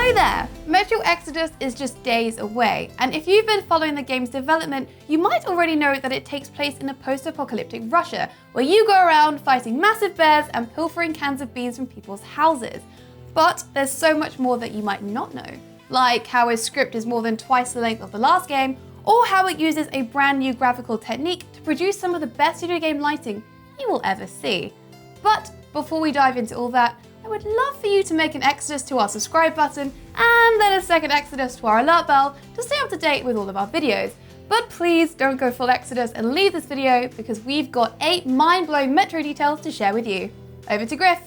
Hi there! Metro Exodus is just days away, and if you've been following the game's development, you might already know that it takes place in a post-apocalyptic Russia, where you go around fighting massive bears and pilfering cans of beans from people's houses. But there's so much more that you might not know, like how its script is more than twice the length of the last game, or how it uses a brand new graphical technique to produce some of the best video game lighting you will ever see. But before we dive into all that, I would love for you to make an exodus to our subscribe button and then a second exodus to our alert bell to stay up to date with all of our videos. But please don't go full exodus and leave this video because we've got 8 mind-blowing Metro details to share with you. Over to Griff.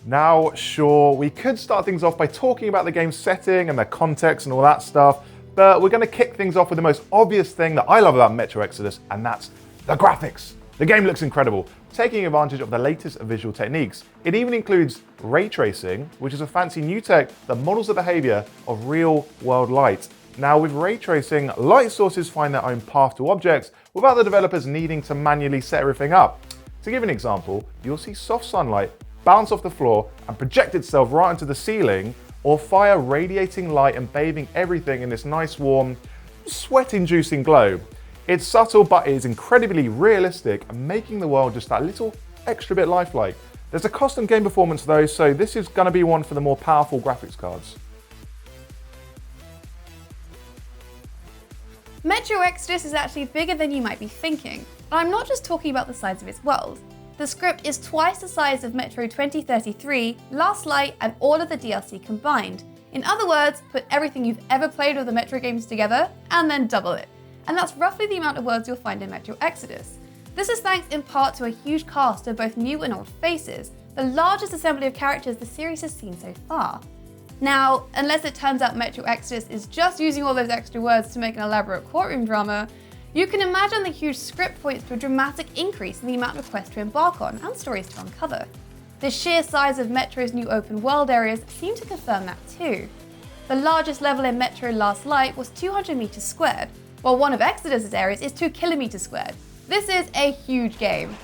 Now, sure, we could start things off by talking about the game's setting and their context and all that stuff, but we're going to kick things off with the most obvious thing that I love about Metro Exodus, and that's the graphics. The game looks incredible, taking advantage of the latest visual techniques. It even includes ray tracing, which is a fancy new tech that models the behavior of real-world light. Now, with ray tracing, light sources find their own path to objects without the developers needing to manually set everything up. To give an example, you'll see soft sunlight bounce off the floor and project itself right into the ceiling, or fire radiating light and bathing everything in this nice warm, sweat-inducing glow. It's subtle, but it is incredibly realistic and making the world just that little extra bit lifelike. There's a cost on game performance though, so this is going to be one for the more powerful graphics cards. Metro Exodus is actually bigger than you might be thinking, and I'm not just talking about the size of its world. The script is twice the size of Metro 2033, Last Light, and all of the DLC combined. In other words, put everything you've ever played with the Metro games together, and then double it. And that's roughly the amount of worlds you'll find in Metro Exodus. This is thanks in part to a huge cast of both new and old faces, the largest assembly of characters the series has seen so far. Now, unless it turns out Metro Exodus is just using all those extra words to make an elaborate courtroom drama, you can imagine the huge script points to a dramatic increase in the amount of quests to embark on and stories to uncover. The sheer size of Metro's new open world areas seem to confirm that too. The largest level in Metro Last Light was 200 meters squared, while one of Exodus's areas is 2 kilometers squared. This is a huge game.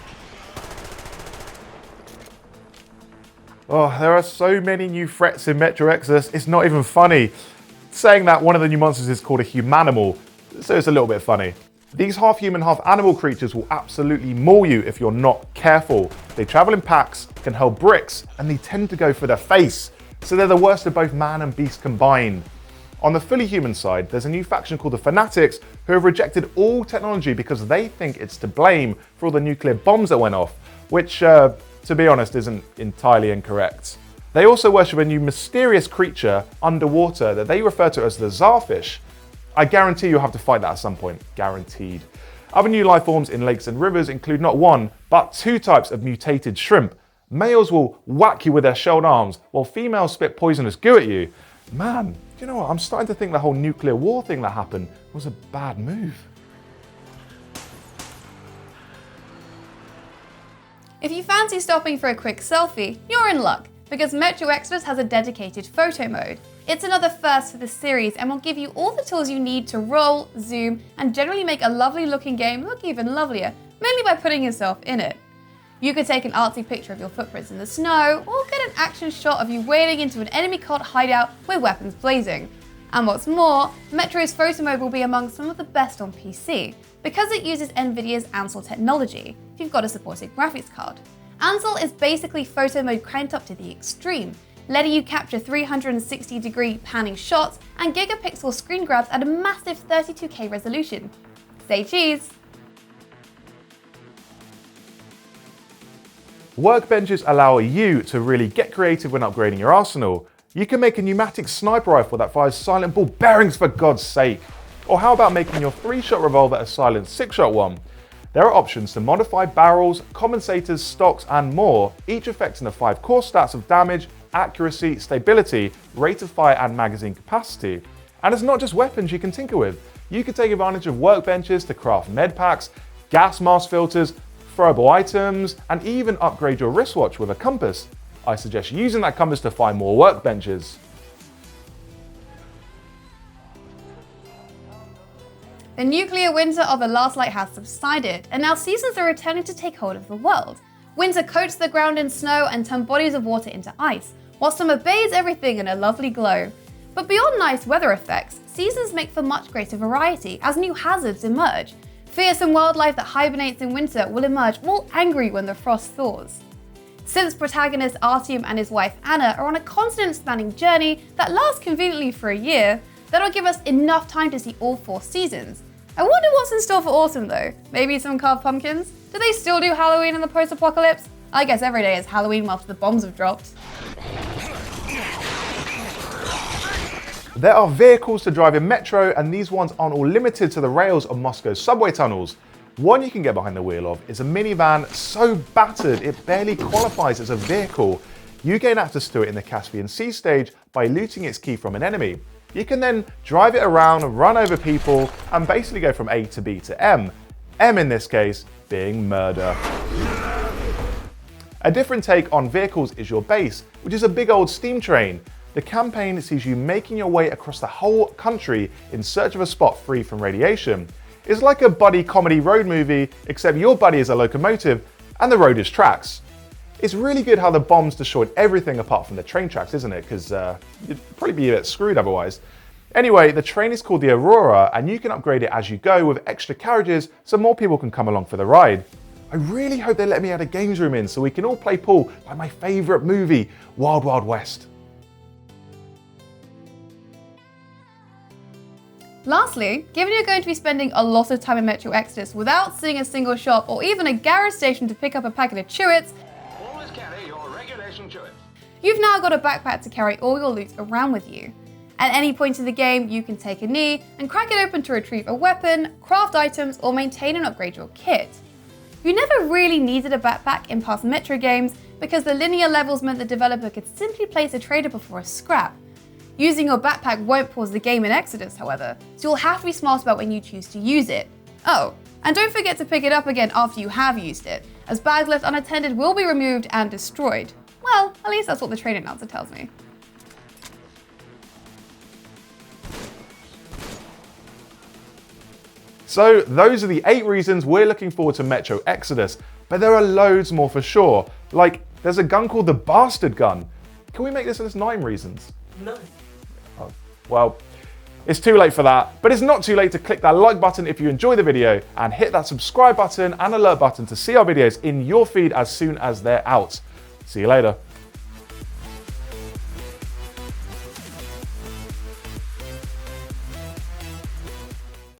Oh, there are so many new threats in Metro Exodus, it's not even funny. Saying that one of the new monsters is called a humanimal, so it's a little bit funny. These half-human, half-animal creatures will absolutely maul you if you're not careful. They travel in packs, can hurl bricks, and they tend to go for their face, so they're the worst of both man and beast combined. On the fully human side, there's a new faction called the Fanatics who have rejected all technology because they think it's to blame for all the nuclear bombs that went off, which, to be honest, isn't entirely incorrect. They also worship a new mysterious creature underwater that they refer to as the Czarfish. I guarantee you'll have to fight that at some point, guaranteed. Other new life forms in lakes and rivers include not one, but 2 types of mutated shrimp. Males will whack you with their shelled arms, while females spit poisonous goo at you. Man, you know what, I'm starting to think the whole nuclear war thing that happened was a bad move. If you fancy stopping for a quick selfie, you're in luck, because Metro Exodus has a dedicated photo mode. It's another first for the series and will give you all the tools you need to roll, zoom, and generally make a lovely looking game look even lovelier, mainly by putting yourself in it. You could take an artsy picture of your footprints in the snow, or get an action shot of you wading into an enemy cult hideout with weapons blazing. And what's more, Metro's photo mode will be among some of the best on PC, because it uses Nvidia's Ansel technology, if you've got a supported graphics card. Ansel is basically photo mode cranked up to the extreme, letting you capture 360-degree panning shots and gigapixel screen grabs at a massive 32K resolution. Say cheese! Workbenches allow you to really get creative when upgrading your arsenal. You can make a pneumatic sniper rifle that fires silent ball bearings for God's sake. Or how about making your 3-shot revolver a silent 6-shot one? There are options to modify barrels, compensators, stocks, and more, each affecting the 5 core stats of damage, accuracy, stability, rate of fire, and magazine capacity. And it's not just weapons you can tinker with. You can take advantage of workbenches to craft med packs, gas mask filters, throwable items, and even upgrade your wristwatch with a compass. I suggest using that compass to find more workbenches. The nuclear winter of the Last Light has subsided, and now seasons are returning to take hold of the world. Winter coats the ground in snow and turns bodies of water into ice, while summer bathes everything in a lovely glow. But beyond nice weather effects, seasons make for much greater variety as new hazards emerge. Fearsome wildlife that hibernates in winter will emerge all angry when the frost thaws. Sims protagonist Artyom and his wife Anna are on a continent-spanning journey that lasts conveniently for a year. That'll give us enough time to see all 4 seasons. I wonder what's in store for autumn though. Maybe some carved pumpkins? Do they still do Halloween in the post-apocalypse? I guess every day is Halloween after the bombs have dropped. There are vehicles to drive in Metro, and these ones aren't all limited to the rails of Moscow's subway tunnels. One you can get behind the wheel of is a minivan so battered it barely qualifies as a vehicle. You gain access to it in the Caspian Sea stage by looting its key from an enemy. You can then drive it around, run over people, and basically go from A to B to M. M in this case being murder. A different take on vehicles is your base, which is a big old steam train. The campaign sees you making your way across the whole country in search of a spot free from radiation. It's like a buddy comedy road movie, except your buddy is a locomotive and the road is tracks. It's really good how the bombs destroyed everything apart from the train tracks, isn't it? Because you'd probably be a bit screwed otherwise. Anyway, the train is called the Aurora, and you can upgrade it as you go with extra carriages so more people can come along for the ride. I really hope they let me add a games room in so we can all play pool like my favourite movie, Wild Wild West. Lastly, given you're going to be spending a lot of time in Metro Exodus without seeing a single shop or even a garage station to pick up a packet of Chewits, always carry your regulation Chewits. You've now got a backpack to carry all your loot around with you. At any point in the game, you can take a knee and crack it open to retrieve a weapon, craft items, or maintain and upgrade your kit. You never really needed a backpack in past Metro games because the linear levels meant the developer could simply place a trader before a scrap. Using your backpack won't pause the game in Exodus, however, so you'll have to be smart about when you choose to use it. Oh, and don't forget to pick it up again after you have used it, as bags left unattended will be removed and destroyed. Well, at least that's what the train announcer tells me. So those are the 8 reasons we're looking forward to Metro Exodus, but there are loads more for sure. Like, there's a gun called the Bastard Gun. Can we make this list 9 reasons? No. Oh, well, it's too late for that, but it's not too late to click that like button if you enjoy the video and hit that subscribe button and alert button to see our videos in your feed as soon as they're out. See you later.